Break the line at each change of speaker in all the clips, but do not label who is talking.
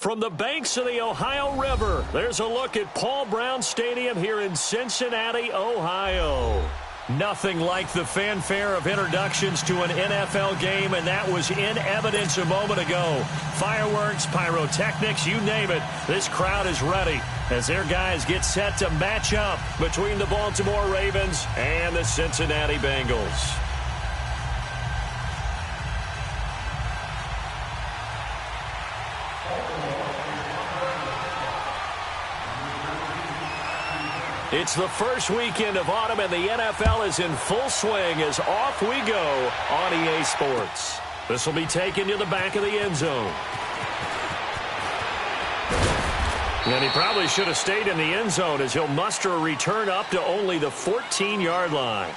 From the banks of the Ohio River, there's a look at Paul Brown Stadium here in Cincinnati, Ohio. Nothing like the fanfare of introductions to an NFL game, and that was in evidence a moment ago. Fireworks, pyrotechnics, you name it. This crowd is ready as their guys get set to match up between the Baltimore Ravens and the Cincinnati Bengals. It's the first weekend of autumn, and the NFL is in full swing as off we go on EA Sports. This will be taken to the back of the end zone. And he probably should have stayed in the end zone as he'll muster a return up to only the 14-yard line.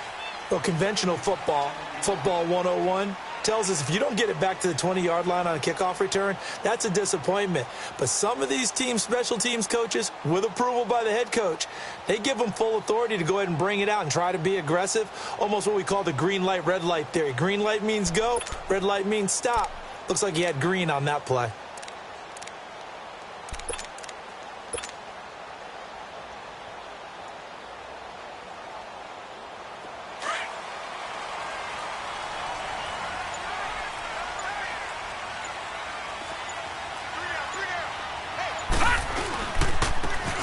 Well, conventional football 101, tells us if you don't get it back to the 20-yard line on a kickoff return, that's a disappointment. But some of these special teams coaches, with approval by the head coach, they give them full authority to go ahead and bring it out and try to be aggressive, almost what we call the green light, red light theory. Green light means go, red light means stop. Looks like he had green on that play.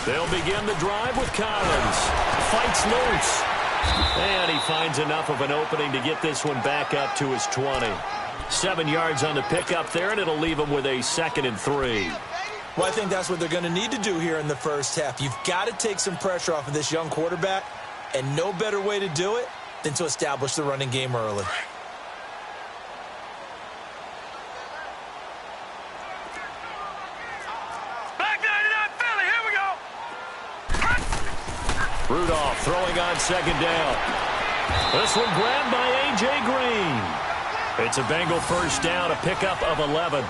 They'll begin the drive with Collins. Fights loose. And he finds enough of an opening to get this one back up to his 20. 7 yards on the pickup there, and it'll leave him with a 2nd and 3.
Well, I think that's what they're going to need to do here in the first half. You've got to take some pressure off of this young quarterback, and no better way to do it than to establish the running game early.
Rudolph throwing on 2nd down. This one grabbed by A.J. Green. It's a Bengal first down, a pickup of 11.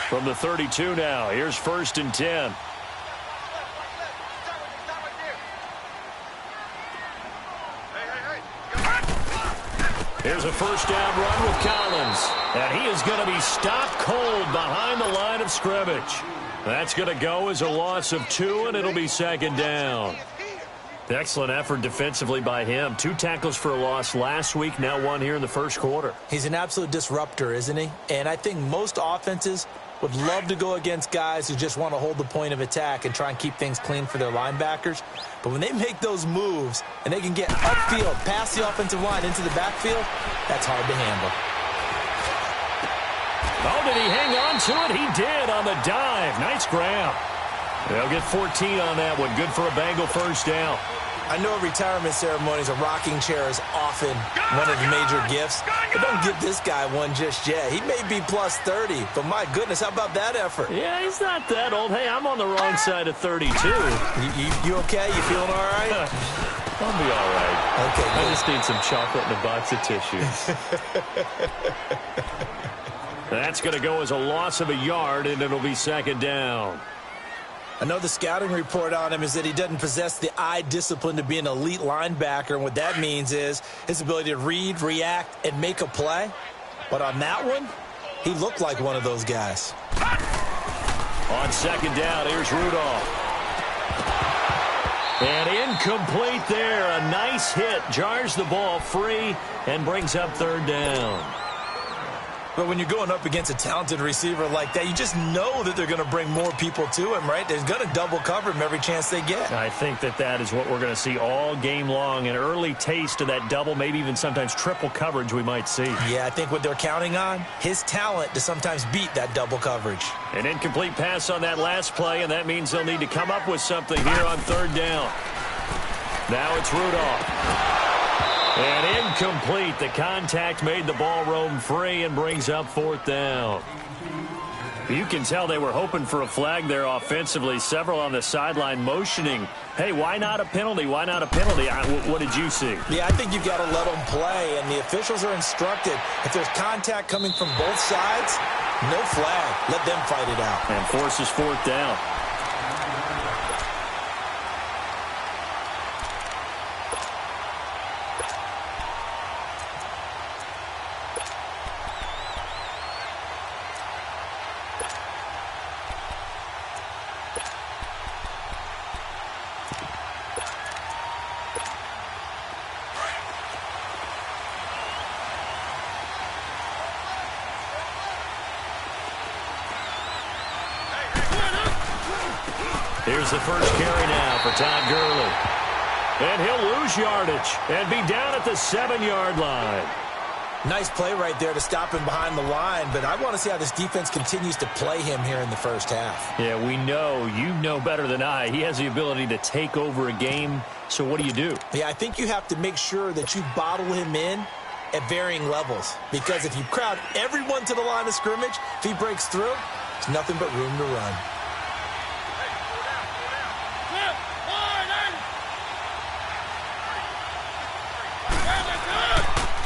From the 32 now, here's 1st and 10. Here's a first down run with Collins. And he is going to be stopped cold behind the line of scrimmage. That's going to go as a loss of 2, and it'll be 2nd down. Excellent effort defensively by him. 2 tackles for a loss last week, now 1 here in the first quarter.
He's an absolute disruptor, isn't he? And I think most offenses would love to go against guys who just want to hold the point of attack and try and keep things clean for their linebackers. But when they make those moves and they can get upfield, past the offensive line into the backfield, that's hard to handle.
Oh, did he hang on to it? He did on the dive. Nice grab. They'll get 14 on that one. Good for a Bengal first down.
I know at retirement ceremonies, a rocking chair is often one of the major gifts. But don't give this guy one just yet. He may be plus 30, but my goodness, how about that effort?
Yeah, he's not that old. Hey, I'm on the wrong side of 32.
You okay? You feeling all right?
I'll be all right.
Okay,
I just need some chocolate and a box of tissues. That's going to go as a loss of a yard, and it'll be 2nd down.
I know the scouting report on him is that he doesn't possess the eye discipline to be an elite linebacker, and what that means is his ability to read, react, and make a play. But on that one, he looked like one of those guys.
On 2nd down, here's Rudolph. And incomplete there. A nice hit. Jars the ball free and brings up 3rd down.
But when you're going up against a talented receiver like that, you just know that they're going to bring more people to him, right? They're going to double cover him every chance they get.
I think that is what we're going to see all game long. An early taste of that double, maybe even sometimes triple coverage we might see.
Yeah, I think what they're counting on, his talent to sometimes beat that double coverage.
An incomplete pass on that last play, and that means they'll need to come up with something here on 3rd down. Now it's Rudolph. And incomplete. The contact made the ball roam free and brings up 4th down. You can tell they were hoping for a flag there offensively. Several on the sideline motioning. Hey, why not a penalty? Why not a penalty? What did you see?
Yeah, I think you've got to let them play, and the officials are instructed. If there's contact coming from both sides, No flag. Let them fight it out.
And forces fourth down. Here's the first carry now for Todd Gurley. And he'll lose yardage and be down at the 7-yard line.
Nice play right there to stop him behind the line, but I want to see how this defense continues to play him here in the first half.
Yeah, we know. You know better than I. He has the ability to take over a game, so what do?
Yeah, I think you have to make sure that you bottle him in at varying levels, because if you crowd everyone to the line of scrimmage, if he breaks through, there's nothing but room to run.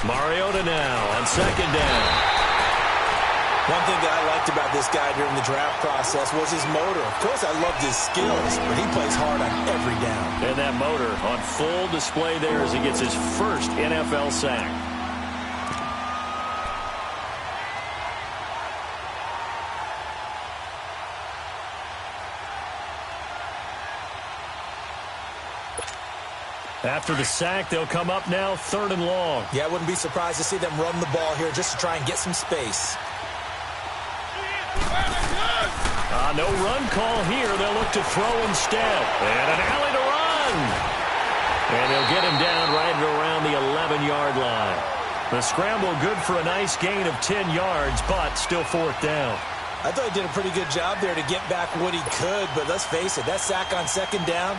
Mariota now on second down.
One thing that I liked about this guy during the draft process was his motor. Of course, I loved his skills, but he plays hard on every down.
And that motor on full display there as he gets his first NFL sack. After the sack, they'll come up now, 3rd and long.
Yeah, I wouldn't be surprised to see them run the ball here just to try and get some space.
No run call here. They'll look to throw instead. And an alley to run. And they'll get him down right around the 11-yard line. The scramble good for a nice gain of 10 yards, but still 4th down.
I thought he did a pretty good job there to get back what he could, but let's face it, that sack on 2nd down,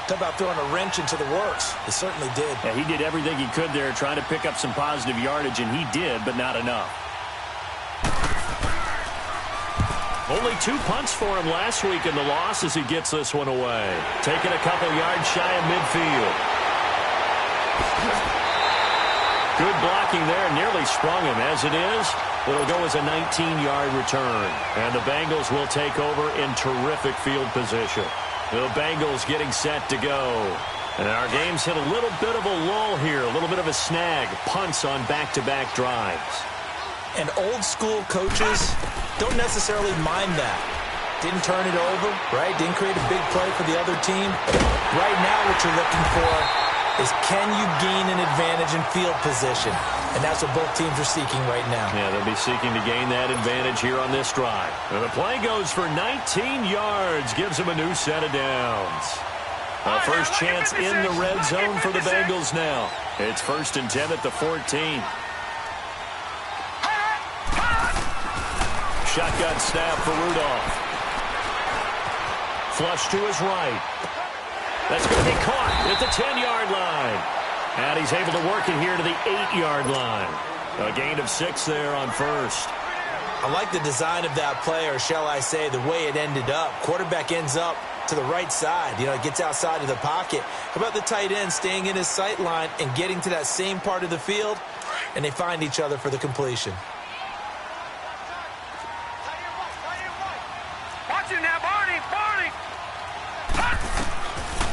talk about throwing a wrench into the works. It certainly did.
Yeah, he did everything he could there trying to pick up some positive yardage, and he did, but not enough. Only 2 punts for him last week in the loss as he gets this one away. Taking a couple yards shy of midfield. Good blocking there, nearly sprung him. As it is, it'll go as a 19-yard return. And the Bengals will take over in terrific field position. The Bengals getting set to go. And our game's hit a little bit of a lull here, a little bit of a snag. Punts on back-to-back drives.
And old-school coaches don't necessarily mind that. Didn't turn it over, right? Didn't create a big play for the other team. Right now what you're looking for is can you gain an advantage in field position? And that's what both teams are seeking right now.
Yeah, they'll be seeking to gain that advantage here on this drive. And the play goes for 19 yards, gives them a new set of downs. A first chance in the red zone for the Bengals now. It's 1st and 10 at the 14. Shotgun snap for Rudolph. Flush to his right. That's going to be caught at the 10-yard line. And he's able to work it here to the 8-yard line. A gain of 6 there on 1st.
I like the design of that play, or shall I say the way it ended up. Quarterback ends up to the right side. You know, it gets outside of the pocket. How about the tight end staying in his sight line and getting to that same part of the field, and they find each other for the completion.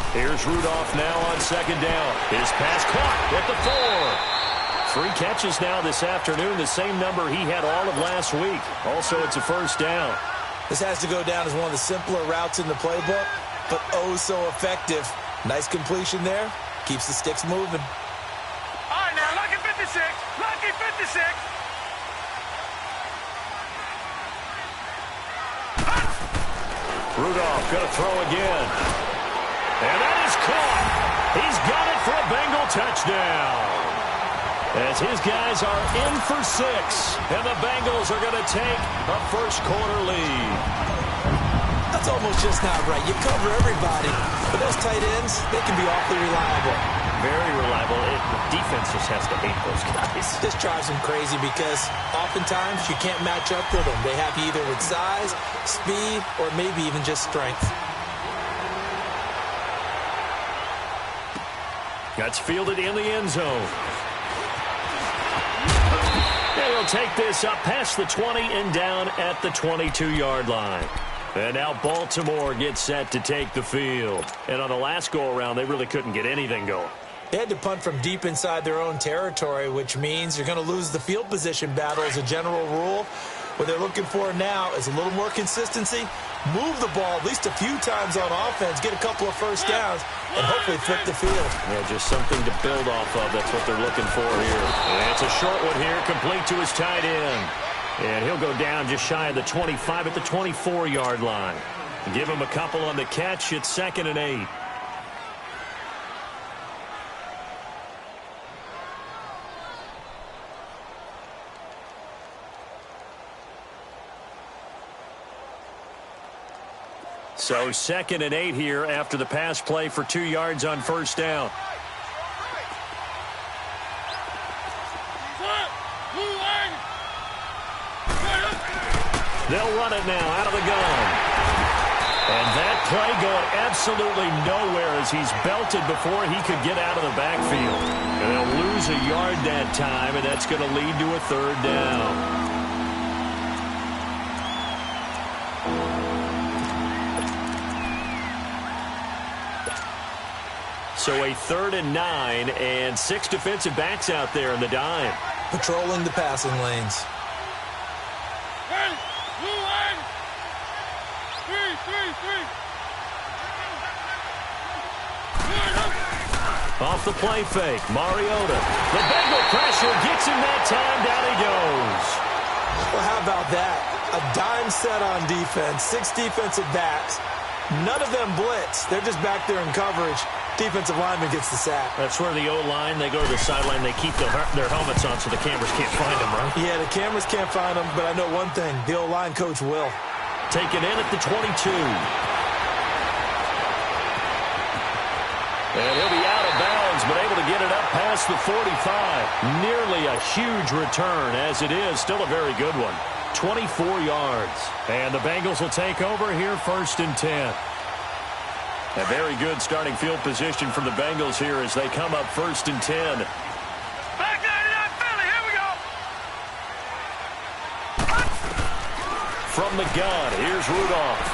Here's Rudolph now on 2nd down. His pass caught at the 4. 3 catches now this afternoon, the same number he had all of last week. Also, it's a 1st down.
This has to go down as one of the simpler routes in the playbook, but oh so effective. Nice completion there. Keeps the sticks moving.
All right, now, lucky 56. Lucky 56.
Rudolph going to throw again. And that is caught. He's got it for a Bengal touchdown. As his guys are in for 6. And the Bengals are going to take a first-quarter lead.
That's almost just not right. You cover everybody. But those tight ends, they can be awfully reliable.
Very reliable. The defense just has to hate those guys.
This drives them crazy because oftentimes you can't match up with them. They have you either with size, speed, or maybe even just strength.
That's fielded in the end zone. They they'll take this up past the 20 and down at the 22-yard line. And now Baltimore gets set to take the field. And on the last go-around, they really couldn't get anything going.
They had to punt from deep inside their own territory, which means you're going to lose the field position battle as a general rule. What they're looking for now is a little more consistency, move the ball at least a few times on offense, get a couple of first downs, and hopefully flip the field.
Yeah, just something to build off of. That's what they're looking for here. And it's a short one here, complete to his tight end. And he'll go down just shy of the 25 at the 24-yard line. Give him a couple on the catch. It's 2nd and 8. So 2nd and 8 here after the pass play for 2 yards on first down. They'll run it now out of the gun. And that play going absolutely nowhere as he's belted before he could get out of the backfield. And they'll lose a yard that time, and that's going to lead to a 3rd down. So a 3rd and 9 and 6 defensive backs out there in the dime.
Patrolling the passing lanes.
Off the play fake, Mariota. The Bengal pressure gets him that time. Down he goes.
Well, how about that? A dime set on defense, 6 defensive backs. None of them blitz. They're just back there in coverage. Defensive lineman gets the sack.
That's where the O-line, they go to the sideline, they keep their helmets on so the cameras can't find them, right?
Yeah, the cameras can't find them, but I know one thing. The O-line coach will.
Taken in at the 22. And he'll be out of bounds, but able to get it up past the 45. Nearly a huge return, as it is. Still a very good one. 24 yards. And the Bengals will take over here 1st and 10. A very good starting field position from the Bengals here as they come up 1st and 10.
Back 99 Philly, here we go.
From the gun, here's Rudolph.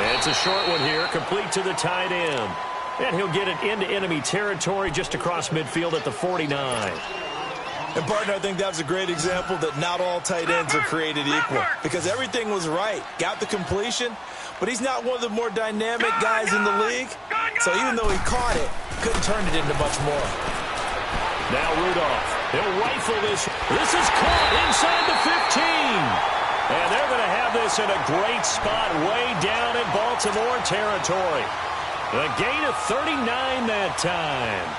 And it's a short one here, complete to the tight end. And he'll get it into enemy territory just across midfield at the 49.
And, partner, I think that was a great example that not all tight ends are created equal. Because everything was right. Got the completion, but he's not one of the more dynamic guys in the league. So even though he caught it, couldn't turn it into much more.
Now Rudolph. He'll rifle this. This is caught inside the 15. And they're going to have this in a great spot way down in Baltimore territory. A gain of 39 that time.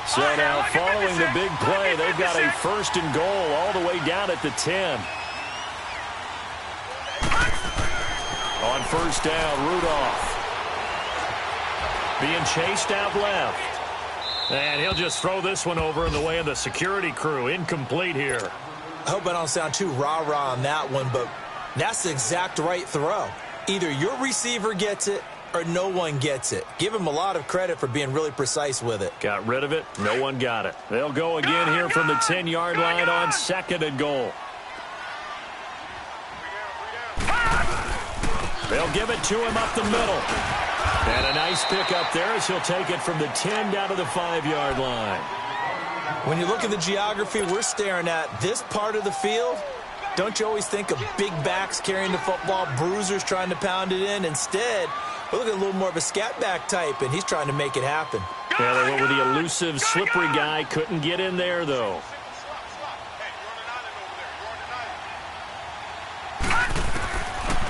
So now following the big play, they've got a 1st and goal all the way down at the 10. On first down, Rudolph. Being chased out left. And he'll just throw this one over in the way of the security crew. Incomplete here.
I hope I don't sound too rah-rah on that one, but that's the exact right throw. Either your receiver gets it or no one gets it. Give him a lot of credit for being really precise with it.
Got rid of it. No one got it. They'll go again here from the 10-yard line on 2nd and goal. They'll give it to him up the middle. And a nice pick up there as he'll take it from the 10 down to the 5-yard line.
When you look at the geography we're staring at, this part of the field, don't you always think of big backs carrying the football, bruisers trying to pound it in? Instead, we're looking at a little more of a scat back type, and he's trying to make it happen.
Yeah, they went with the elusive, slippery guy. Couldn't get in there, though.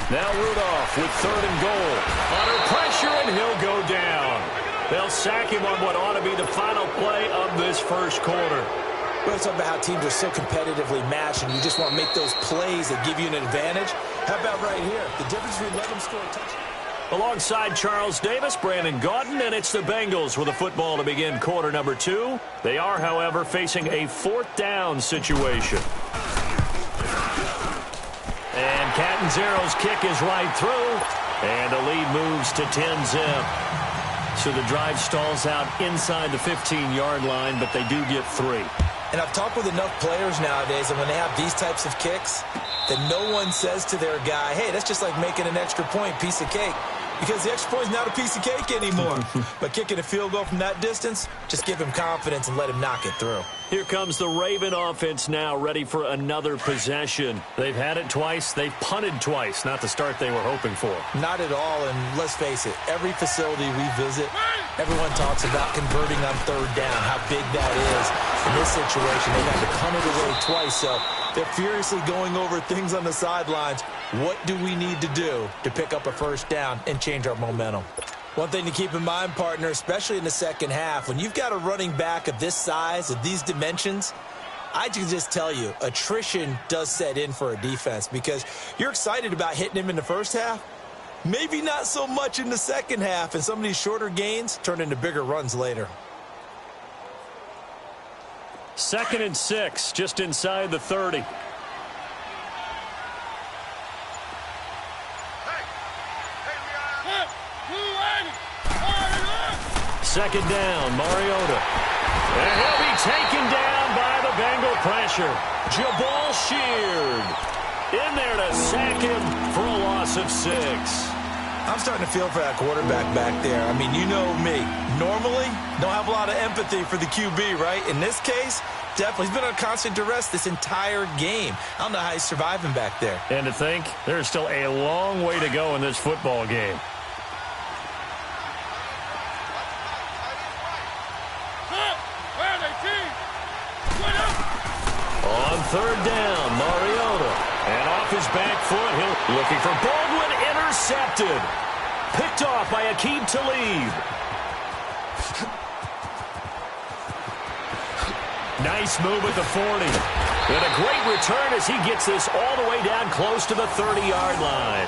Now Rudolph with 3rd and goal. Under pressure, and he'll go down. They'll sack him on what ought to be the final play of this first quarter.
We're talking about how teams are so competitively matched, and you just want to make those plays that give you an advantage. How about right here? The difference between let them score a touchdown.
Alongside Charles Davis, Brandon Gaudin, and it's the Bengals with a football to begin quarter number 2. They are, however, facing a 4th down situation. And Catanzaro's kick is right through, and the lead moves to 10-zip. So the drive stalls out inside the 15-yard line, but they do get 3.
And I've talked with enough players nowadays, and when they have these types of kicks, that no one says to their guy, hey, that's just like making an extra point, piece of cake. Because the extra point is not a piece of cake anymore. But kicking a field goal from that distance, just give him confidence and let him knock it through.
Here comes the Raven offense now, ready for another possession. They've had it twice. They've punted twice. Not the start they were hoping for.
Not at all, and let's face it, every facility we visit, everyone talks about converting on third down, how big that is. In this situation, they've had to punt it away twice, so they're furiously going over things on the sidelines. What do we need to do to pick up a first down and change our momentum? One thing to keep in mind, partner, especially in the second half, when you've got a running back of this size, of these dimensions, I can just tell you, attrition does set in for a defense because you're excited about hitting him in the first half. Maybe not so much in the second half, and some of these shorter gains turn into bigger runs later.
2nd and 6, just inside the 30. Second down, Mariota. And he'll be taken down by the Bengal pressure. Jabal Sheard in there to sack him for a loss of 6.
I'm starting to feel for that quarterback back there. I mean, you know me. Normally, don't have a lot of empathy for the QB, right? In this case, definitely. He's been under constant duress this entire game. I don't know how he's surviving back there.
And to think, there's still a long way to go in this football game. On third down, Mariota. And off his back foot, he'll looking for Baldwin, intercepted. Picked off by Aqib Talib. Nice move at the 40. And a great return as he gets this all the way down close to the 30-yard line.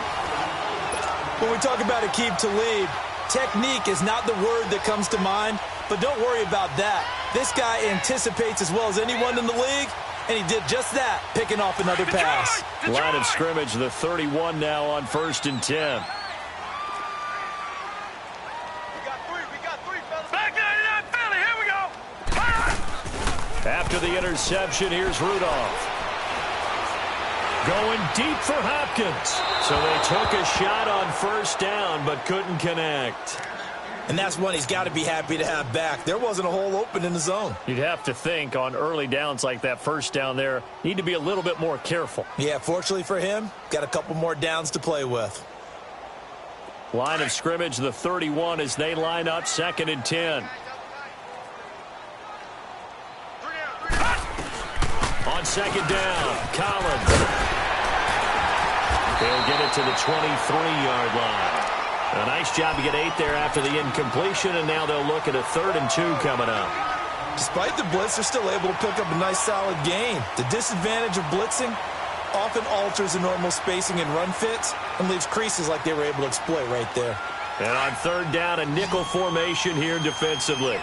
When we talk about Aqib Talib, technique is not the word that comes to mind, but don't worry about that. This guy anticipates as well as anyone in the league, and he did just that, picking off another pass.
Line of scrimmage, the 31 now on 1st and 10.
We got three, fellas. Back there in that Philly, here we go.
After the interception, here's Rudolph. Going deep for Hopkins. So they took a shot on first down, but couldn't connect.
And that's one he's got to be happy to have back. There wasn't a hole open in the zone.
You'd have to think on early downs like that first down there, need to be a little bit more careful.
Yeah, fortunately for him, got a couple more downs to play with.
Line of scrimmage, the 31 as they line up 2nd and 10. On 2nd down, Collins. They'll get it to the 23-yard line. A nice job to get 8 there after the incompletion, and now they'll look at a 3rd and 2 coming up.
Despite the blitz, they're still able to pick up a nice, solid gain. The disadvantage of blitzing often alters the normal spacing and run fits and leaves creases like they were able to exploit right there.
And on 3rd down, a nickel formation here defensively.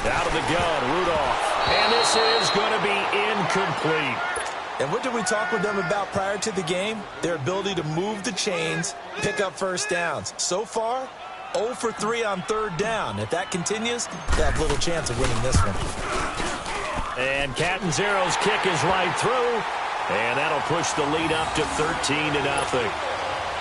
Out of the gun, Rudolph. And this is going to be incomplete.
And what did we talk with them about prior to the game? Their ability to move the chains, pick up first downs. So far, 0 for 3 on 3rd down. If that continues, they have little chance of winning this one.
And Catanzaro's kick is right through. And that'll push the lead up to 13-0.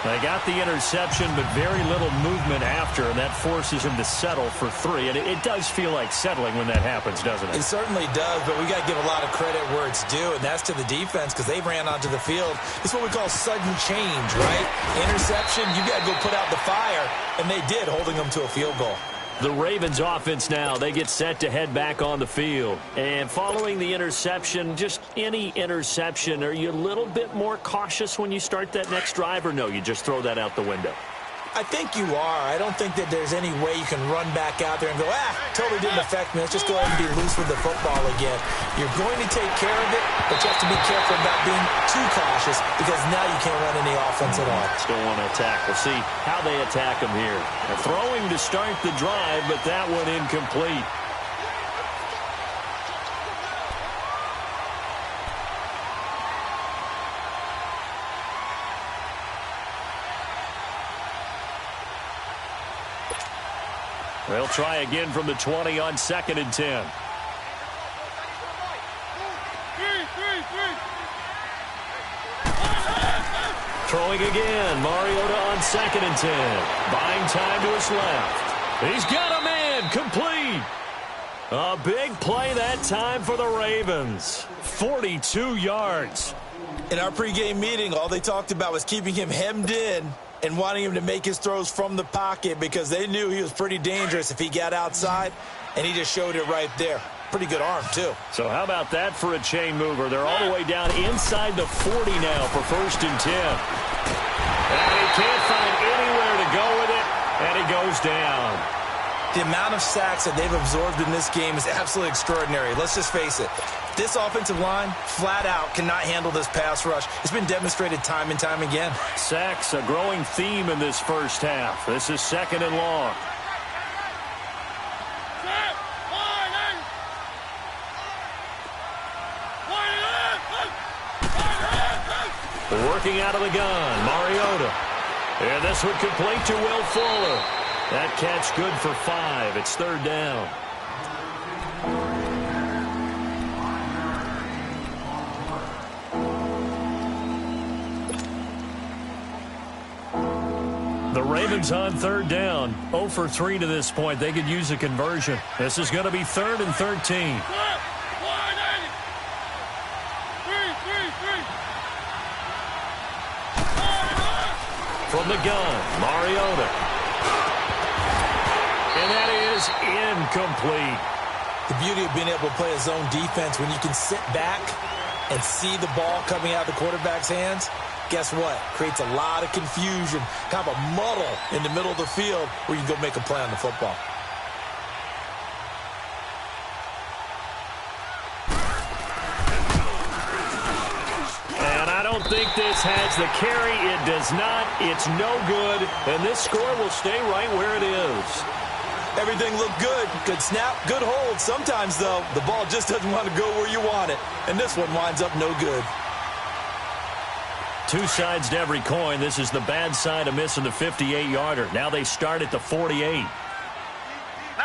They got the interception, but very little movement after, and that forces him to settle for 3. And it does feel like settling when that happens, doesn't it?
It certainly does, but we got to give a lot of credit where it's due, and that's to the defense because they ran onto the field. It's what we call sudden change, right? Interception, you got to go put out the fire, and they did, holding them to a field goal.
The Ravens offense now, they get set to head back on the field. And following the interception, just any interception, are you a little bit more cautious when you start that next drive, or no, you just throw that out the window?
I think you are. I don't think that there's any way you can run back out there and go, totally didn't affect me. Let's just go ahead and be loose with the football again. You're going to take care of it, but you have to be careful about being too cautious because now you can't run any offense at all.
Still want to attack. We'll see how they attack them here. They're throwing to start the drive, but that one incomplete. They'll try again from the 20 on 2nd and 10. Throwing again. Mariota on 2nd and 10. Buying time to his left. He's got a man. Complete. A big play that time for the Ravens. 42 yards.
In our pregame meeting, all they talked about was keeping him hemmed in and wanting him to make his throws from the pocket because they knew he was pretty dangerous if he got outside, and he just showed it right there. Pretty good arm, too.
So how about that for a chain mover? They're all the way down inside the 40 now for 1st and 10. And he can't find anywhere to go with it, and he goes down.
The amount of sacks that they've absorbed in this game is absolutely extraordinary. Let's just face it. This offensive line, flat out, cannot handle this pass rush. It's been demonstrated time and time again.
Sacks, a growing theme in this first half. This is 2nd and long. Working out of the gun, Mariota. And this one complete to Will Fuller. That catch good for 5. It's 3rd down. The Ravens on 3rd down. 0 for 3 to this point. They could use a conversion. This is going to be 3rd and 13. From the gun, Mariota. And that is incomplete.
The beauty of being able to play a zone defense when you can sit back and see the ball coming out of the quarterback's hands, guess what? Creates a lot of confusion, kind of a muddle in the middle of the field where you can go make a play on the football.
And I don't think this has the carry. It does not. It's no good. And this score will stay right where it is.
Everything looked good. Good snap, good hold. Sometimes, though, the ball just doesn't want to go where you want it. And this one winds up no good.
Two sides to every coin. This is the bad side of missing the 58-yarder. Now they start at the 48.
Now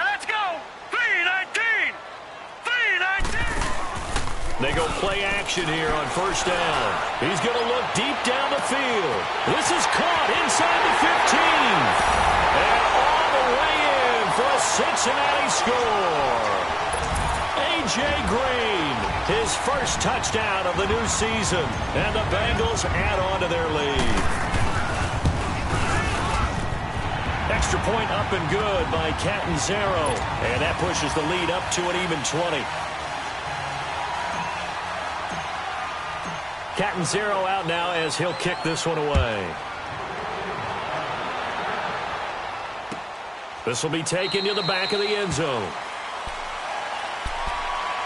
let's go. 3-19. 3-19.
They go play action here on 1st down. He's going to look deep down the field. This is caught inside the 15. And all the way in for a Cincinnati score. A.J. Green, his first touchdown of the new season. And the Bengals add on to their lead. Extra point up and good by Catanzaro. And that pushes the lead up to an even 20. Catanzaro out now as he'll kick this one away. This will be taken to the back of the end zone.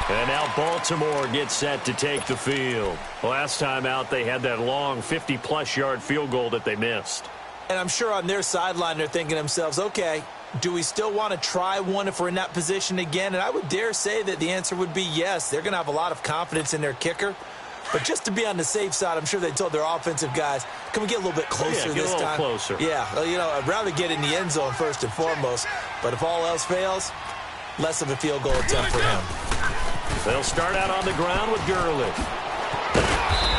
And now Baltimore gets set to take the field. Last time out, they had that long 50-plus yard field goal that they missed.
And I'm sure on their sideline they're thinking to themselves, okay, do we still want to try one if we're in that position again? And I would dare say that the answer would be yes. They're going to have a lot of confidence in their kicker. But just to be on the safe side, I'm sure they told their offensive guys, can we get a little bit closer this time?
Closer.
Yeah, well, you know, I'd rather get in the end zone first and foremost. But if all else fails, less of a field goal attempt for him.
They'll start out on the ground with Gurley.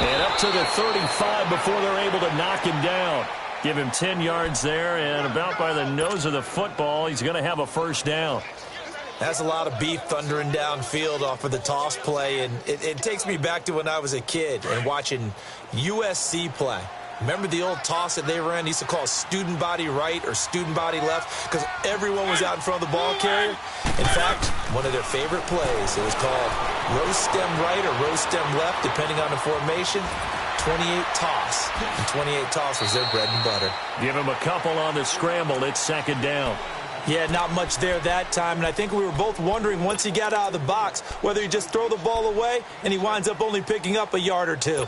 And up to the 35 before they're able to knock him down. Give him 10 yards there, and about by the nose of the football, he's going to have a 1st down.
That's a lot of beef thundering downfield off of the toss play, and it takes me back to when I was a kid and watching USC play. Remember the old toss that they ran? They used to call student body right or student body left because everyone was out in front of the ball carrier. In fact, one of their favorite plays, it was called roast stem right or roast stem left, depending on the formation. 28 toss. And 28 toss was their bread and butter.
Give him a couple on the scramble. It's 2nd down.
Yeah, not much there that time, and I think we were both wondering once he got out of the box whether he just throw the ball away and he winds up only picking up a yard or two.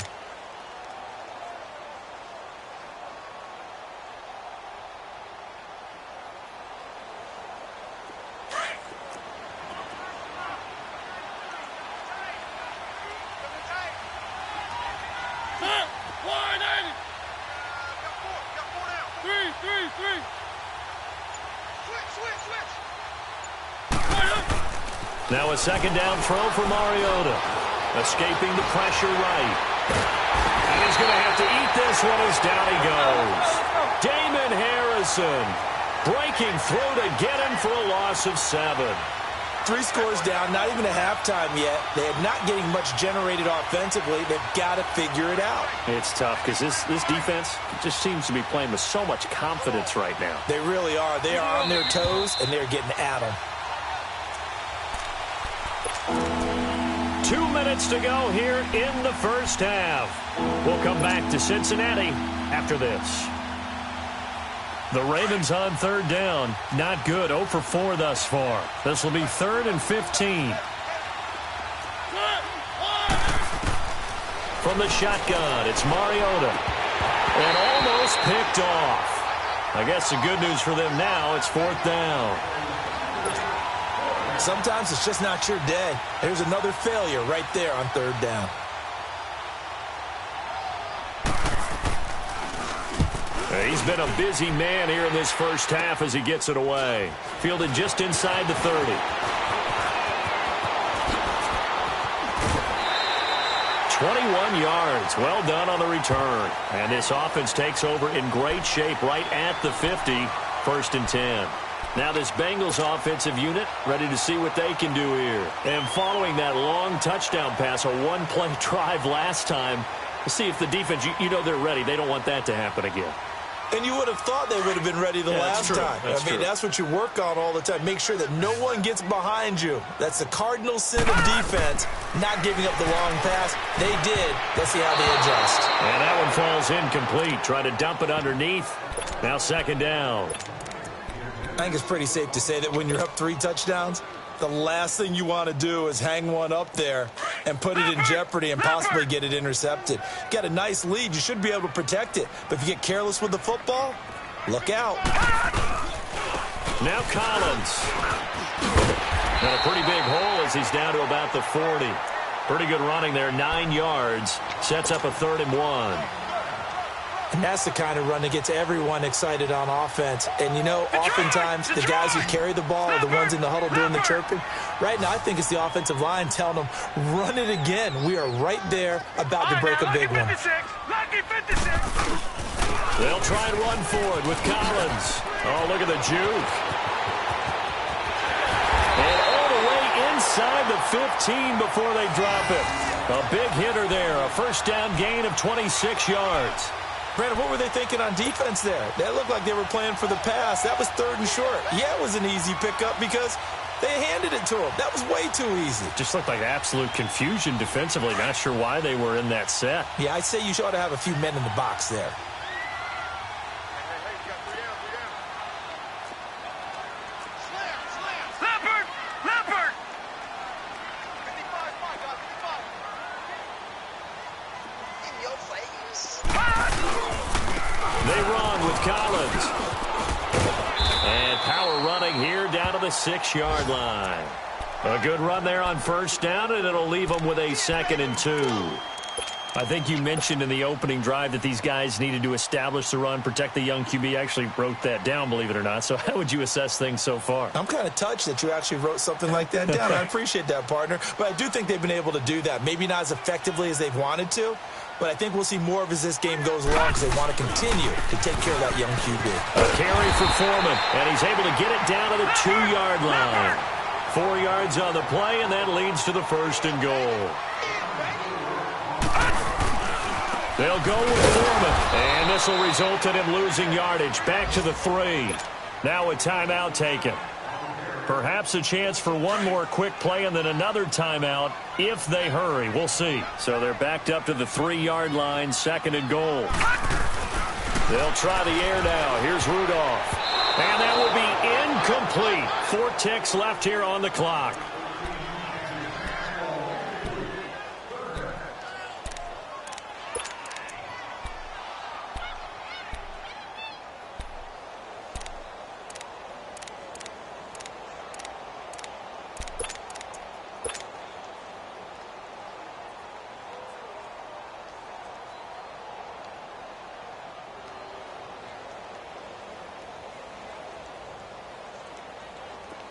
Now a second down throw for Mariota. Escaping the pressure right. And he's going to have to eat this one as down he goes. Damon Harrison breaking through to get him for a loss of 7.
3 scores down, not even a halftime yet. They are not getting much generated offensively. They've got to figure it out.
It's tough because this defense just seems to be playing with so much confidence right now.
They really are. They are on their toes, and they're getting at them.
2 minutes to go here in the first half. We'll come back to Cincinnati after this. The Ravens on third down. Not good. 0 for 4 thus far. This will be 3rd and 15. From the shotgun, it's Mariota. And almost picked off. I guess the good news for them now, it's 4th down.
Sometimes it's just not your day. There's another failure right there on 3rd down.
He's been a busy man here in this first half as he gets it away. Fielded just inside the 30. "21 yards. Well done on the return. And this offense takes over in great shape right at the 50. 1st and 10. Now this Bengals offensive unit ready to see what they can do here. And following that long touchdown pass, a one-play drive last time, we'll see if the defense, you know they're ready. They don't want that to happen again.
And you would have thought they would have been ready the last time. That's what you work on all the time. Make sure that no one gets behind you. That's the cardinal sin of defense, not giving up the long pass. They did. Let's see how they adjust.
And that one falls incomplete. Try to dump it underneath. Now 2nd down.
I think it's pretty safe to say that when you're up 3 touchdowns, the last thing you want to do is hang one up there and put it in jeopardy and possibly get it intercepted. Got a nice lead. You should be able to protect it. But if you get careless with the football, look out.
Now Collins. And a pretty big hole as he's down to about the 40. Pretty good running there, 9 yards. Sets up a 3rd and 1.
And that's the kind of run that gets everyone excited on offense. And, you know, oftentimes the guys who carry the ball are the ones in the huddle doing the chirping. Right now, I think it's the offensive line telling them, run it again. We are right there about to break a big one.
They'll try and run for it with Collins. Oh, look at the juke. And all the way inside the 15 before they drop it. A big hitter there. A 1st down gain of 26 yards.
Brandon, what were they thinking on defense there? That looked like they were playing for the pass. That was 3rd and short. Yeah, it was an easy pickup because they handed it to him. That was way too easy.
Just looked like absolute confusion defensively. Not sure why they were in that set.
Yeah, I'd say you ought to have a few men in the box there.
They run with Collins. And power running here down to the 6-yard line. A good run there on 1st down, and it'll leave them with a 2nd and 2. I think you mentioned in the opening drive that these guys needed to establish the run, protect the young QB. I actually wrote that down, believe it or not. So how would you assess things so far?
I'm kind of touched that you actually wrote something like that down. I appreciate that, partner. But I do think they've been able to do that. Maybe not as effectively as they've wanted to, but I think we'll see more of as this game goes along because they want to continue to take care of that young QB.
A carry for Foreman, and he's able to get it down to the 2-yard line. 4 yards on the play, and that leads to the 1st and goal. They'll go with Foreman, and this will result in him losing yardage. Back to the 3. Now a timeout taken. Perhaps a chance for one more quick play and then another timeout if they hurry. We'll see. So they're backed up to the 3-yard line, 2nd and goal. They'll try the air now. Here's Rudolph. And that will be incomplete. 4 ticks left here on the clock.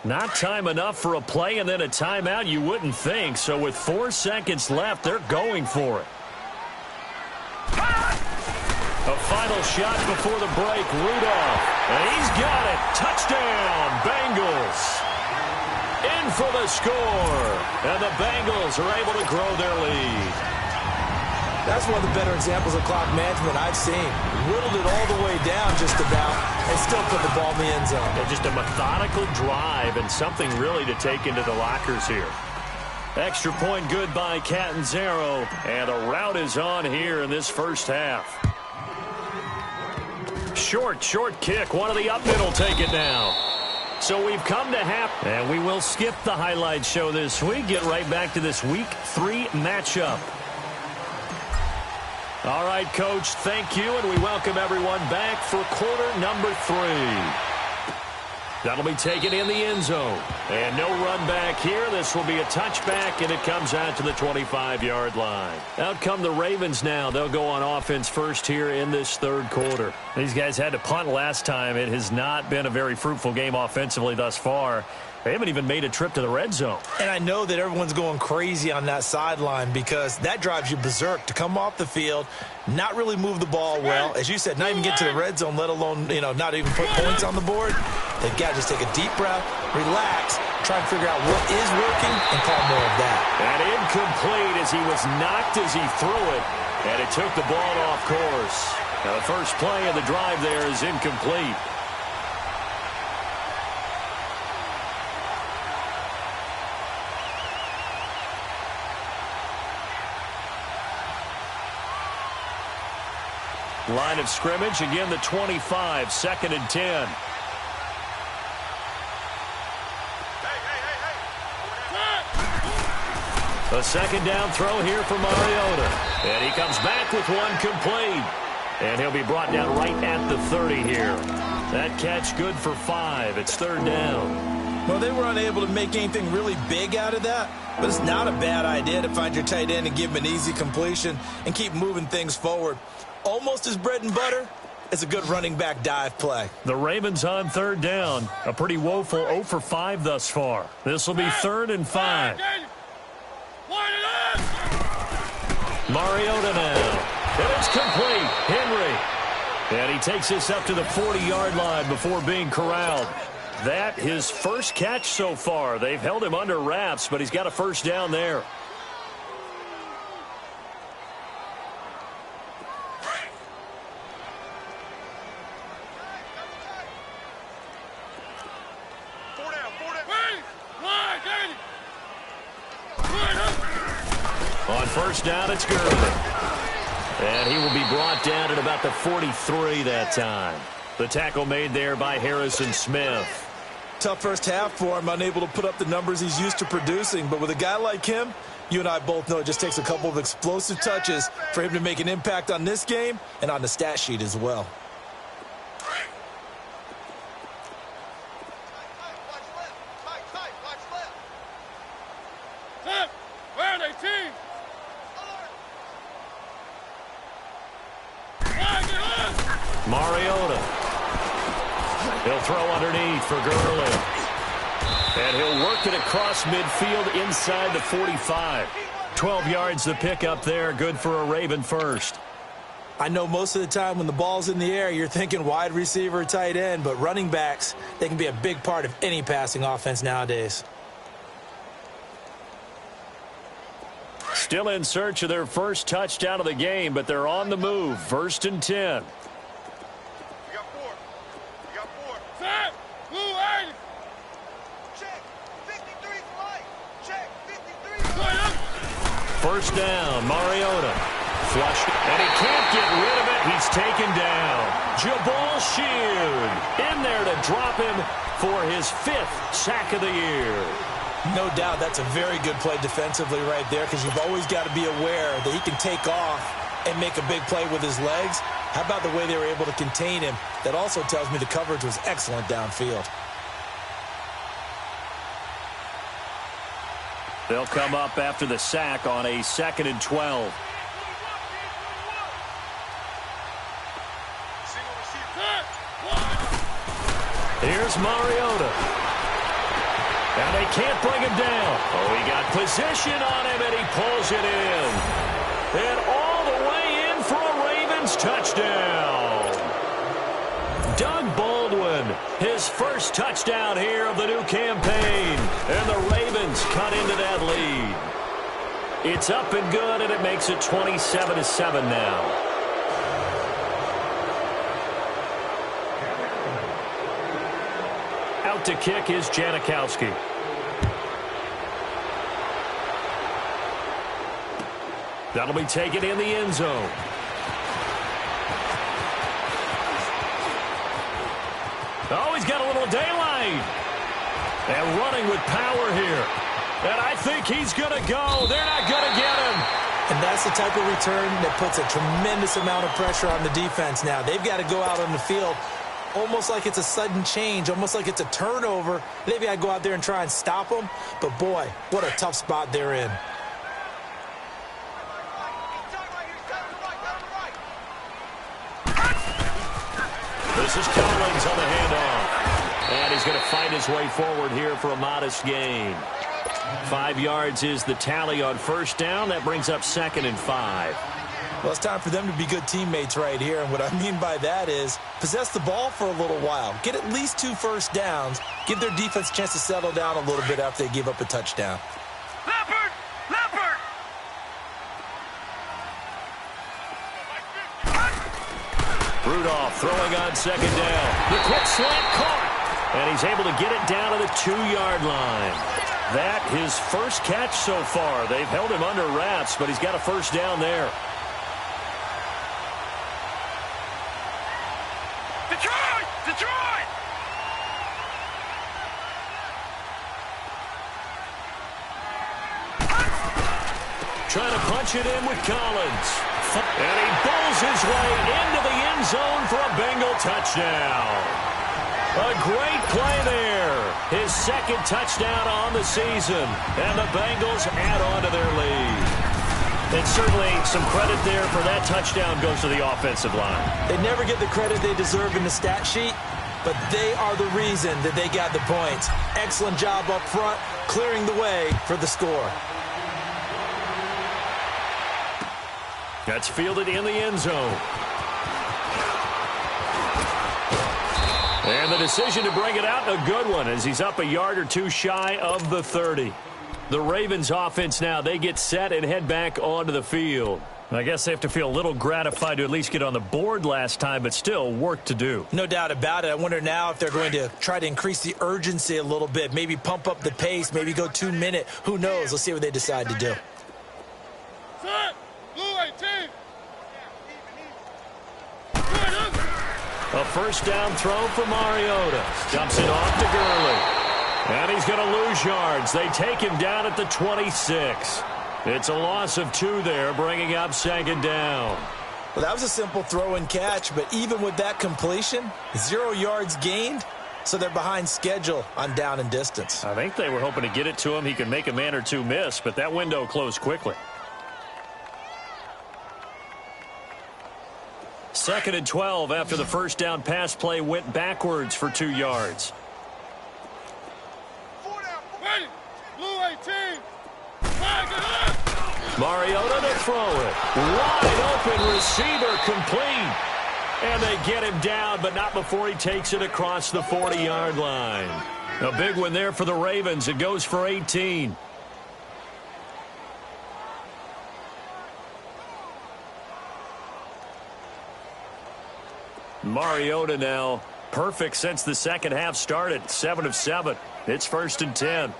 Not time enough for a play and then a timeout, you wouldn't think. So with 4 seconds left, they're going for it. A final shot before the break, Rudolph. And he's got it. Touchdown, Bengals. In for the score. And the Bengals are able to grow their lead.
That's one of the better examples of clock management I've seen. Whittled it all the way down just about and still put the ball in the end zone.
Yeah, just a methodical drive and something really to take into the lockers here. Extra point good by Catanzaro. And a rout is on here in this first half. Short kick. One of the up mid will take it now. So we've come to half. And we will skip the highlight show this week. Get right back to this Week 3 matchup. All right, Coach, thank you, and we welcome everyone back for quarter number 3. That'll be taken in the end zone. And no run back here. This will be a touchback, and it comes out to the 25-yard line. Out come the Ravens now. They'll go on offense first here in this third quarter. These guys had to punt last time. It has not been a very fruitful game offensively thus far. They haven't even made a trip to the red zone.
And I know that everyone's going crazy on that sideline because that drives you berserk to come off the field, not really move the ball well. As you said, not even get to the red zone, let alone, not even put points on the board. They've got to just take a deep breath, relax, try and figure out what is working, and call more of that.
And incomplete as he was knocked as he threw it, and it took the ball off course. Now the first play of the drive there is incomplete. Line of scrimmage, again the 25, 2nd and 10. A second down throw here for Mariota. And he comes back with one complete. And he'll be brought down right at the 30 here. That catch good for 5. It's 3rd down.
Well, they were unable to make anything really big out of that, but it's not a bad idea to find your tight end and give him an easy completion and keep moving things forward. Almost as bread and butter as a good running back dive play.
The Ravens on 3rd down. A pretty woeful 0 for 5 thus far. This will be 3rd and 5. Mariota now. And it's complete. Henry. And he takes this up to the 40-yard line before being corralled. That his first catch so far. They've held him under wraps, but he's got a first down there. On first down, it's Gurley. And he will be brought down at about the 43 that time. The tackle made there by Harrison Smith.
Tough first half for him, unable to put up the numbers he's used to producing. But with a guy like him, you and I both know it just takes a couple of explosive touches for him to make an impact on this game and on the stat sheet as well.
Mariota. He'll throw underneath for Gurley. And he'll work it across midfield inside the 45. 12 yards the pickup there. Good for a Raven first.
I know most of the time when the ball's in the air, you're thinking wide receiver, tight end, but running backs, they can be a big part of any passing offense nowadays.
Still in search of their first touchdown of the game, but they're on the move. 1st and 10. First down, Mariota. Flushed, and he can't get rid of it. He's taken down. Jabal Sheard in there to drop him for his 5th sack of the year.
No doubt that's a very good play defensively right there because you've always got to be aware that he can take off and make a big play with his legs. How about the way they were able to contain him? That also tells me the coverage was excellent downfield.
They'll come up after the sack on a 2nd and 12. Here's Mariota. And they can't bring him down. Oh, he got position on him, and he pulls it in. And all the way in for a Ravens touchdown. Doug Baldwin, his first touchdown here of the new campaign. And the Ravens cut into that lead. It's up and good, and it makes it 27-7 now. Out to kick is Janikowski. That'll be taken in the end zone. Oh, he's got a little daylight. And running with power here. And I think he's going to go. They're not going to get him.
And that's the type of return that puts a tremendous amount of pressure on the defense now. They've got to go out on the field almost like it's a sudden change, almost like it's a turnover. They've got to go out there and try and stop them. But, boy, what a tough spot they're in.
This is Collins on the handoff. And he's going to fight his way forward here for a modest gain. 5 yards is the tally on first down. That brings up 2nd and 5.
Well, it's time for them to be good teammates right here. And what I mean by that is possess the ball for a little while. Get at least 2 first downs. Give their defense a chance to settle down a little bit after they give up a touchdown.
Leopard! Leopard!
Rudolph throwing on 2nd down. The quick slant caught. And he's able to get it down to the 2-yard line. That his first catch so far. They've held him under wraps, but he's got a first down there.
Detroit! Detroit!
Trying to punch it in with Collins. And he bowls his way into the end zone for a Bengal touchdown. A great play there. His 2nd touchdown on the season. And the Bengals add on to their lead. And certainly some credit there for that touchdown goes to the offensive line.
They never get the credit they deserve in the stat sheet, but they are the reason that they got the points. Excellent job up front, clearing the way for the score.
That's fielded in the end zone. And the decision to bring it out, a good one, as he's up a yard or 2 shy of the 30. The Ravens offense now, they get set and head back onto the field. I guess they have to feel a little gratified to at least get on the board last time, but still work to do.
No doubt about it. I wonder now if they're going to try to increase the urgency a little bit, maybe pump up the pace, maybe go 2-minute. Who knows? Let's see what they decide to do.
Set! Blue 18!
A first down throw for Mariota. Dumps it off to Gurley. And he's going to lose yards. They take him down at the 26. It's a loss of 2 there, bringing up 2nd down.
Well, that was a simple throw and catch, but even with that completion, 0 yards gained, so they're behind schedule on down and distance.
I think they were hoping to get it to him. He could make a man or 2 miss, but that window closed quickly. 2nd and 12 after the first down pass play went backwards for 2 yards.
Ready! Blue 18!
Mariota to throw it. Wide open receiver complete. And they get him down, but not before he takes it across the 40-yard line. A big one there for the Ravens. It goes for 18. Mariota now perfect since the second half started. 7 of 7. It's 1st and 10.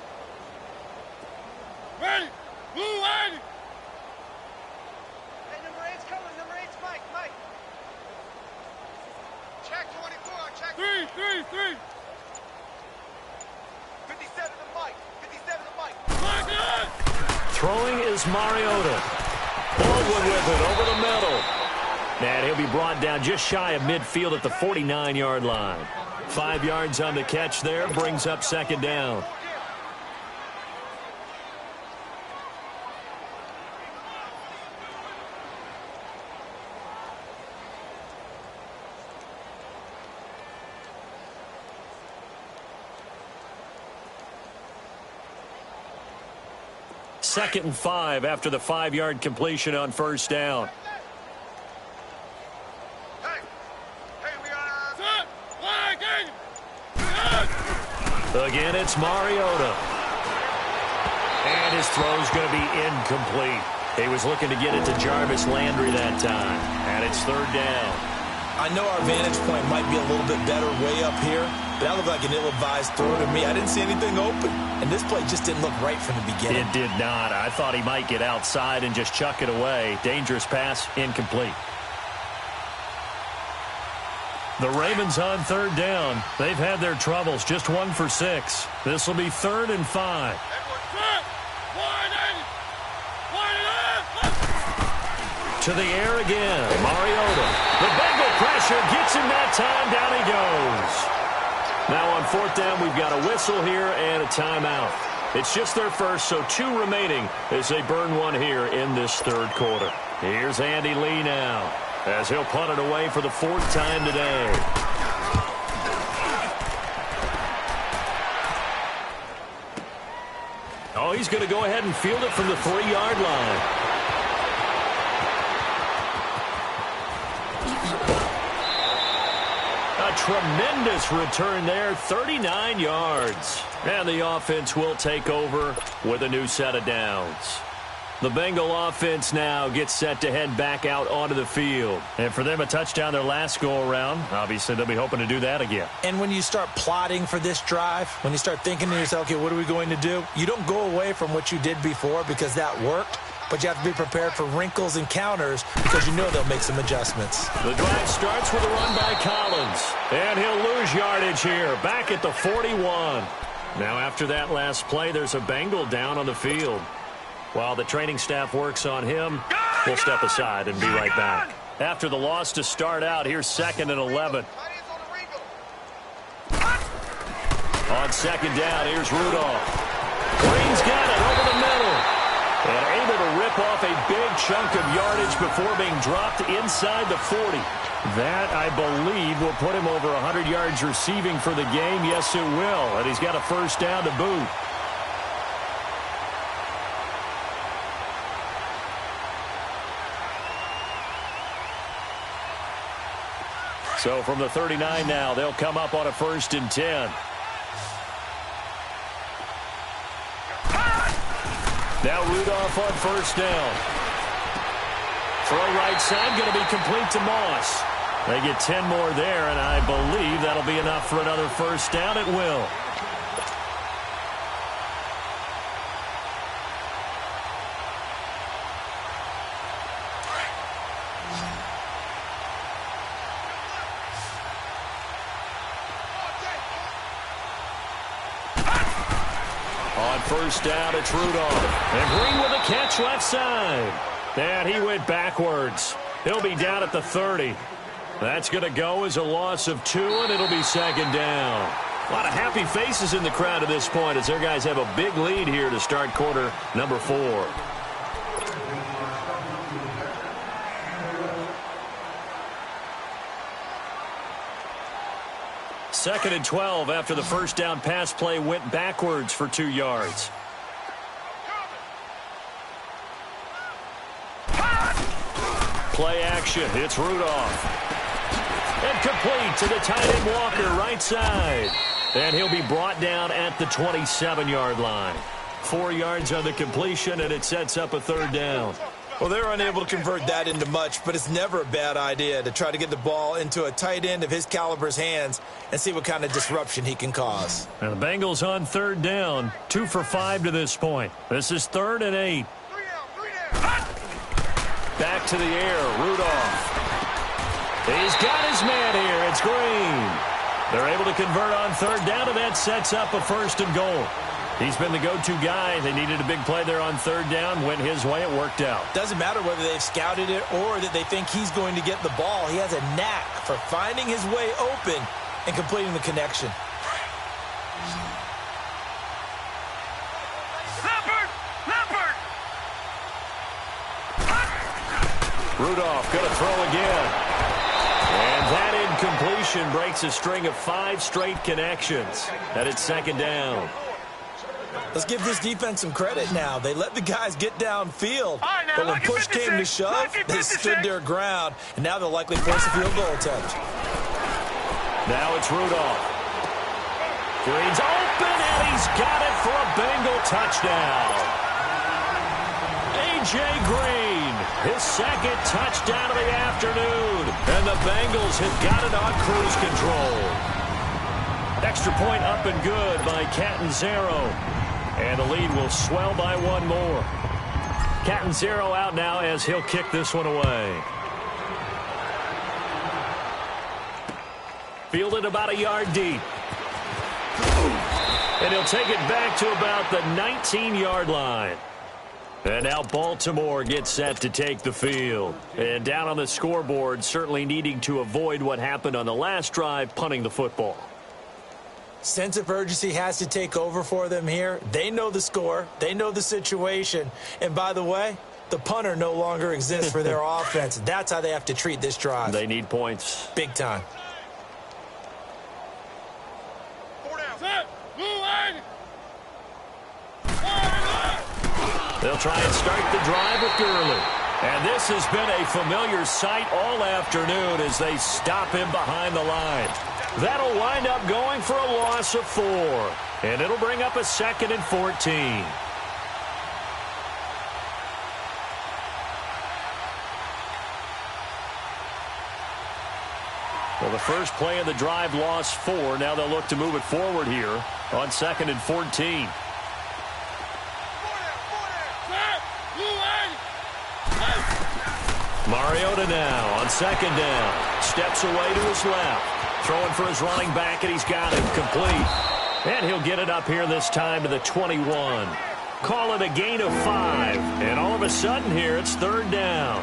Ready! Blue 80!
Hey, number 8's coming. Number 8's Mike. Mike. Check 24. Check
3.
57 to Mike. 57 to Mike.
Lock it!
Throwing is Mariota. Baldwin with it over the middle. And he'll be brought down just shy of midfield at the 49-yard line. 5 yards on the catch there, brings up 2nd down. 2nd and 5 after the 5-yard completion on first down. Again, it's Mariota. And his throw's going to be incomplete. He was looking to get it to Jarvis Landry that time. And it's 3rd down.
I know our vantage point might be a little bit better way up here, but that looked like an ill-advised throw to me. I didn't see anything open, and this play just didn't look right from the beginning.
It did not. I thought he might get outside and just chuck it away. Dangerous pass, incomplete. The Ravens on 3rd down. They've had their troubles, just 1 for 6. This will be 3rd and 5. To the air again, Mariota. The Bengal pressure gets him that time. Down he goes. Now on 4th down, we've got a whistle here and a timeout. It's just their first, so 2 remaining as they burn one here in this 3rd quarter. Here's Andy Lee now, as he'll punt it away for the 4th time today. Oh, he's going to go ahead and field it from the 3-yard line. A tremendous return there, 39 yards. And the offense will take over with a new set of downs. The Bengal offense now gets set to head back out onto the field. And for them, a touchdown their last go-around. Obviously, they'll be hoping to do that again.
And when you start plotting for this drive, when you start thinking to yourself, okay, what are we going to do? You don't go away from what you did before because that worked. But you have to be prepared for wrinkles and counters because you know they'll make some adjustments.
The drive starts with a run by Collins. And he'll lose yardage here, back at the 41. Now after that last play, there's a Bengal down on the field. While the training staff works on him, we'll step aside and be right back. After the loss to start out, here's 2nd and 11. On 2nd down, here's Rudolph. Green's got it over the middle. And able to rip off a big chunk of yardage before being dropped inside the 40. That, I believe, will put him over 100 yards receiving for the game. Yes, it will. And he's got a 1st down to boot. So from the 39 now, they'll come up on a 1st and 10. Now Rudolph on 1st down. Throw right side, going to be complete to Moss. They get 10 more there, and I believe that'll be enough for another 1st down. It will. On 1st down, it's Rudolph. And Green with a catch left side. And he went backwards. He'll be down at the 30. That's going to go as a loss of 2, and it'll be 2nd down. A lot of happy faces in the crowd at this point as their guys have a big lead here to start quarter number 4. Second and 12 after the 1st down pass play went backwards for 2 yards. Play action. It's Rudolph. And complete to the tight end Walker, right side. And he'll be brought down at the 27-yard line. 4 yards on the completion, and it sets up a 3rd down.
Well, they're unable to convert that into much, but it's never a bad idea to try to get the ball into a tight end of his caliber's hands and see what kind of disruption he can cause.
And the Bengals on 3rd down, 2 for 5 to this point. This is 3rd and 8. Back to the air, Rudolph. He's got his man here. It's Green. They're able to convert on 3rd down, and that sets up a 1st and goal. He's been the go-to guy. They needed a big play there on 3rd down. Went his way. It worked out.
Doesn't matter whether they've scouted it or that they think he's going to get the ball. He has a knack for finding his way open and completing the connection.
Rudolph going to throw again. And that incompletion breaks a string of 5 straight connections. And it's 2nd down.
Let's give this defense some credit now. They let the guys get downfield.
Right, now,
But when
lucky
push came to
56,
shove,
lucky
they
56.
stood their ground. And now they'll likely force a field goal attempt.
Now it's Rudolph. Green's open, and he's got it for a Bengal touchdown. A.J. Green, his second touchdown of the afternoon. And the Bengals have got it on cruise control. Extra point up and good by Catanzaro. And the lead will swell by one more. Catanzaro out now as he'll kick this one away. Fielded about a yard deep. And he'll take it back to about the 19-yard line. And now Baltimore gets set to take the field. And down on the scoreboard, certainly needing to avoid what happened on the last drive, punting the football.
Sense of urgency has to take over for them here. They know the score. They know the situation. And by the way, the punter no longer exists for their offense. That's how they have to treat this drive.
They need points.
Big time.
They'll try and start the drive with Gurley. And this has been a familiar sight all afternoon as they stop him behind the line. That'll wind up going for a loss of 4. And it'll bring up a 2nd and 14. Well, the first play of the drive lost 4. Now they'll look to move it forward here on 2nd and 14. Mariota now on 2nd down. Steps away to his left. Throwing for his running back, and he's got it complete. And he'll get it up here this time to the 21. Call it a gain of 5. And all of a sudden here, it's 3rd down.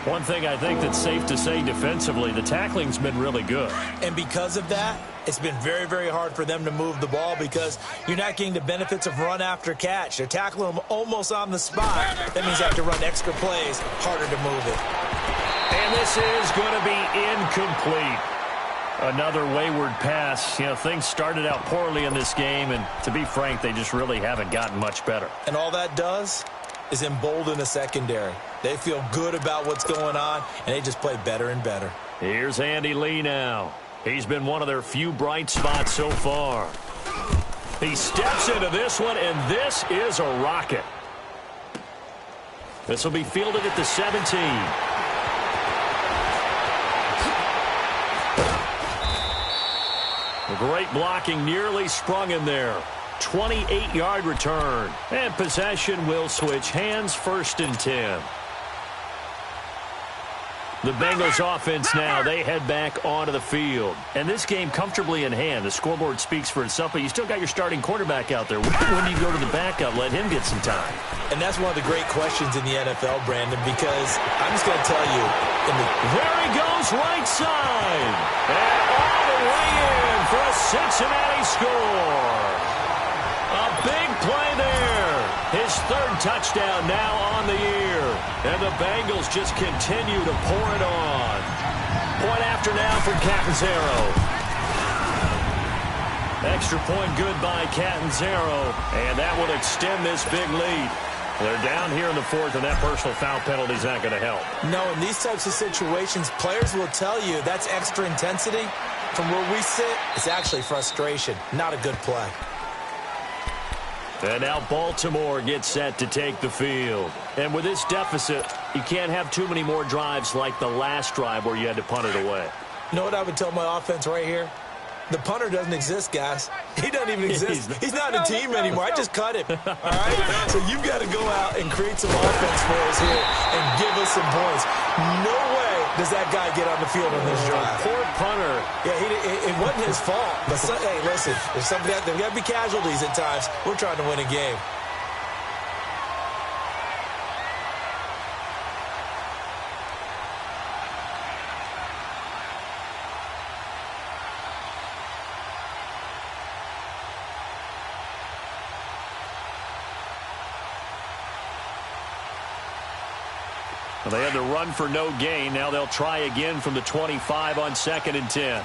One thing I think that's safe to say defensively, the tackling's been really good.
And because of that, it's been very, very hard for them to move the ball because you're not getting the benefits of run after catch. They're tackling them almost on the spot. That means they have to run extra plays, harder to move it.
And this is going to be incomplete. Another wayward pass. You know, things started out poorly in this game, and to be frank, they just really haven't gotten much better.
And all that does is embolden the secondary. They feel good about what's going on, and they just play better and better.
Here's Andy Lee now. He's been one of their few bright spots so far. He steps into this one, and this is a rocket. This will be fielded at the 17. Great blocking, nearly sprung him there. 28-yard return. And possession will switch hands, 1st and 10. The Bengals offense now, they head back onto the field. And this game comfortably in hand. The scoreboard speaks for itself, but you still got your starting quarterback out there. When do you go to the backup, let him get some time?
And that's one of the great questions in the NFL, Brandon, because I'm just going to tell you.
There he goes, right side. And all the way in for a Cincinnati score. A big play there. His 3rd touchdown now on the year. And the Bengals just continue to pour it on. Point after now from Catanzaro. Extra point good by Catanzaro. And that will extend this big lead. They're down here in the 4th, and that personal foul penalty is not going to help.
No, in these types of situations, players will tell you that's extra intensity. From where we sit, it's actually frustration. Not a good play.
And now Baltimore gets set to take the field. And with this deficit, you can't have too many more drives like the last drive where you had to punt it away.
You know what I would tell my offense right here? The punter doesn't exist, guys. He doesn't even exist. He's not a team anymore. I just cut him. All right? So you've got to go out and create some offense for us here and give us some points. No way does that guy get on the field on this drive.
Poor punter.
Yeah, it wasn't his fault. But, hey, listen, there's got to be casualties at times. We're trying to win a game.
Well, they had to run for no gain. Now they'll try again from the 25 on 2nd and 10.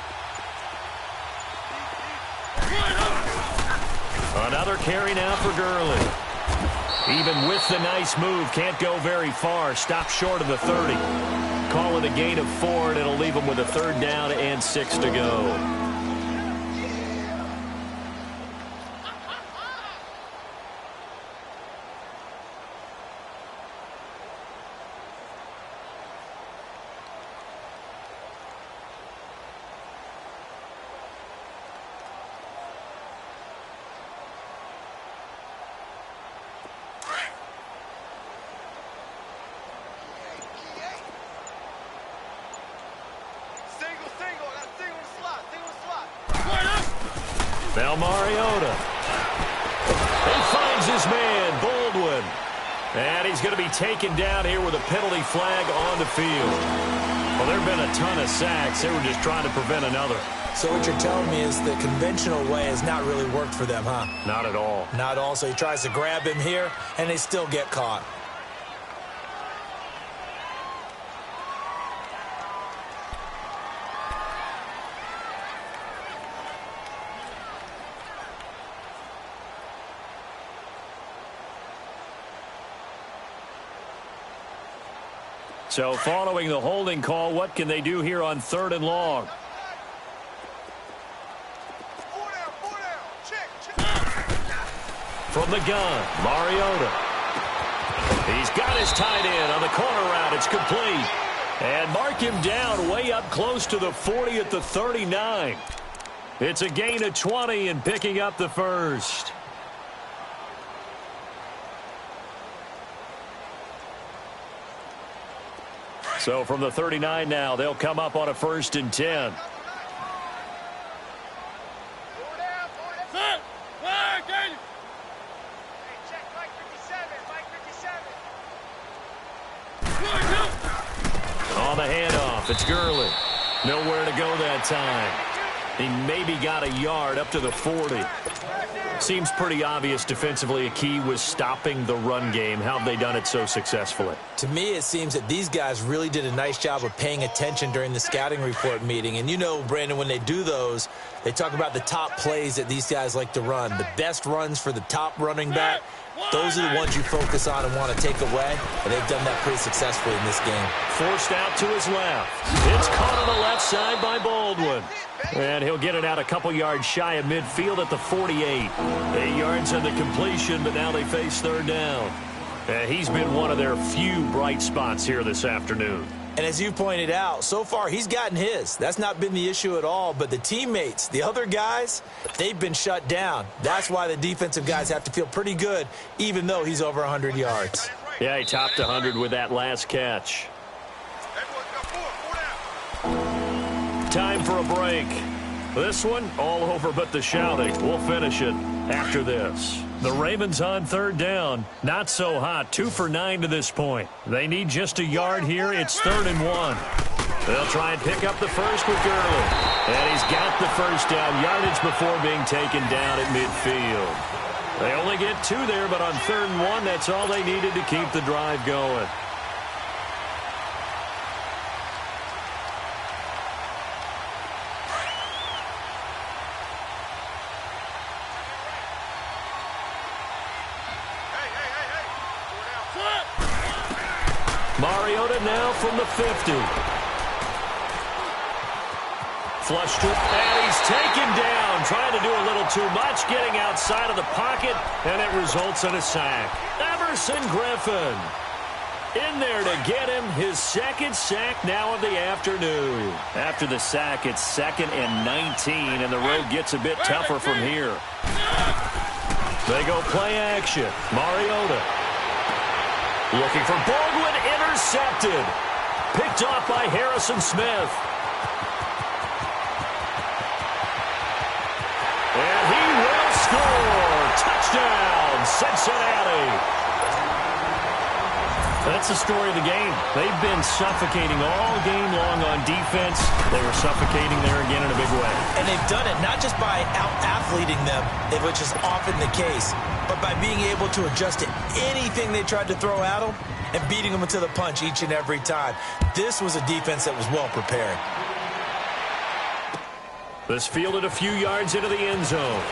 Another carry now for Gurley. Even with the nice move, can't go very far. Stop short of the 30. Call it a gain of 4, and it'll leave him with a 3rd down and 6 to go. Now Mariota. He finds his man, Baldwin. And he's going to be taken down here with a penalty flag on the field. Well, there have been a ton of sacks. They were just trying to prevent another.
So what you're telling me is the conventional way has not really worked for them, huh?
Not at all.
Not at all. So he tries to grab him here, and they still get caught.
So following the holding call, what can they do here on 3rd and long? From the gun, Mariota. He's got his tight end on the corner route. It's complete. And mark him down way up close to the 40 at the 39. It's a gain of 20 and picking up the 1st. So from the 39 now, they'll come up on a 1st and 10. On the handoff, it's Gurley. Nowhere to go that time. He maybe got a yard up to the 40. Seems pretty obvious defensively a key was stopping the run game. How have they done it so successfully?
To me, it seems that these guys really did a nice job of paying attention during the scouting report meeting. And you know, Brandon, when they do those, they talk about the top plays that these guys like to run. The best runs for the top running back, those are the ones you focus on and want to take away. And they've done that pretty successfully in this game.
Forced out to his left. It's caught on the left side by Baldwin. And he'll get it out a couple yards shy of midfield at the 48. 8 yards on the completion, but now they face 3rd down. He's been one of their few bright spots here this afternoon.
And as you pointed out, so far he's gotten his. That's not been the issue at all. But the teammates, the other guys, they've been shut down. That's why the defensive guys have to feel pretty good, even though he's over 100 yards.
Yeah, he topped 100 with that last catch. Time for a break. This one, all over but the shouting. We'll finish it after this. The Ravens on 3rd down. Not so hot. 2 for 9 to this point. They need just a yard here. It's 3rd and 1. They'll try and pick up the 1st with Gurley. And he's got the 1st down. Yardage before being taken down at midfield. They only get 2 there, but on 3rd and 1, that's all they needed to keep the drive going. Mariota now from the 50. Flushed to, and he's taken down, trying to do a little too much, getting outside of the pocket, and it results in a sack. Everson Griffin in there to get him his 2nd sack now of the afternoon. After the sack, it's 2nd and 19, and the road gets a bit tougher from here. They go play action. Mariota looking for Baldwin, intercepted. Picked off by Harrison Smith. And he will score. Touchdown, Cincinnati. That's the story of the game. They've been suffocating all game long on defense. They were suffocating there again in a big way.
And they've done it not just by out-athleting them, which is often the case, but by being able to adjust to anything they tried to throw at them and beating them to the punch each and every time. This was a defense that was well prepared.
This fielded a few yards into the end zone.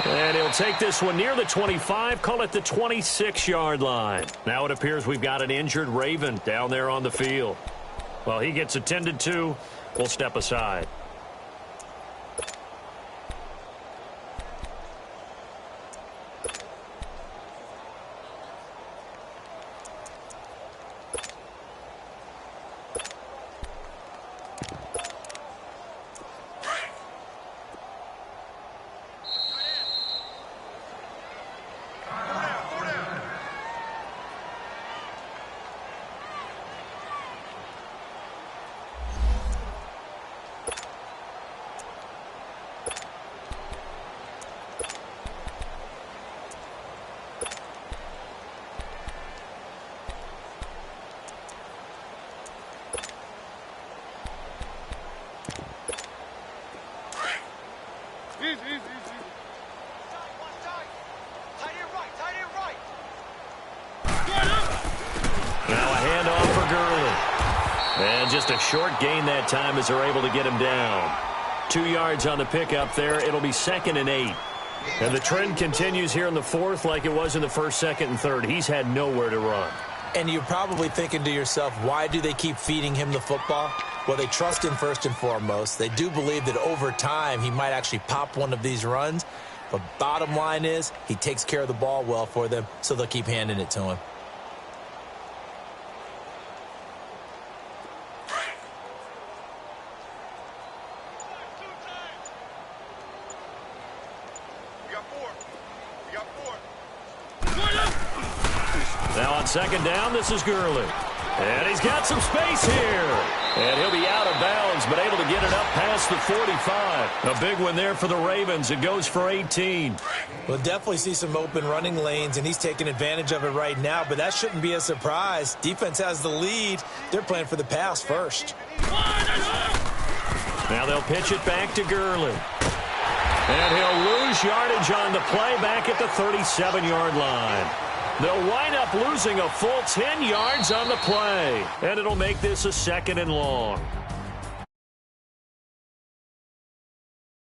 And he'll take this one near the 25, call it the 26-yard line. Now it appears we've got an injured Raven down there on the field. Well, he gets attended to. We'll step aside.
Now
a handoff for Gurley. And just a short gain that time as they're able to get him down. 2 yards on the pickup there. It'll be 2nd and 8. And the trend continues here in the 4th like it was in the 1st, 2nd, and 3rd. He's had nowhere to run.
And you're probably thinking to yourself, why do they keep feeding him the football? Well, they trust him first and foremost. They do believe that over time he might actually pop one of these runs. But bottom line is he takes care of the ball well for them, so they'll keep handing it to him.
Now on 2nd down, this is Gurley. And he's got some space here. And he'll be out of bounds, but able to get it up past the 45. A big one there for the Ravens. It goes for 18.
We'll definitely see some open running lanes, and he's taking advantage of it right now, but that shouldn't be a surprise. Defense has the lead. They're playing for the pass first.
Now they'll pitch it back to Gurley. And he'll lose yardage on the play back at the 37-yard line. They'll wind up losing a full 10 yards on the play. And it'll make this a 2nd and long.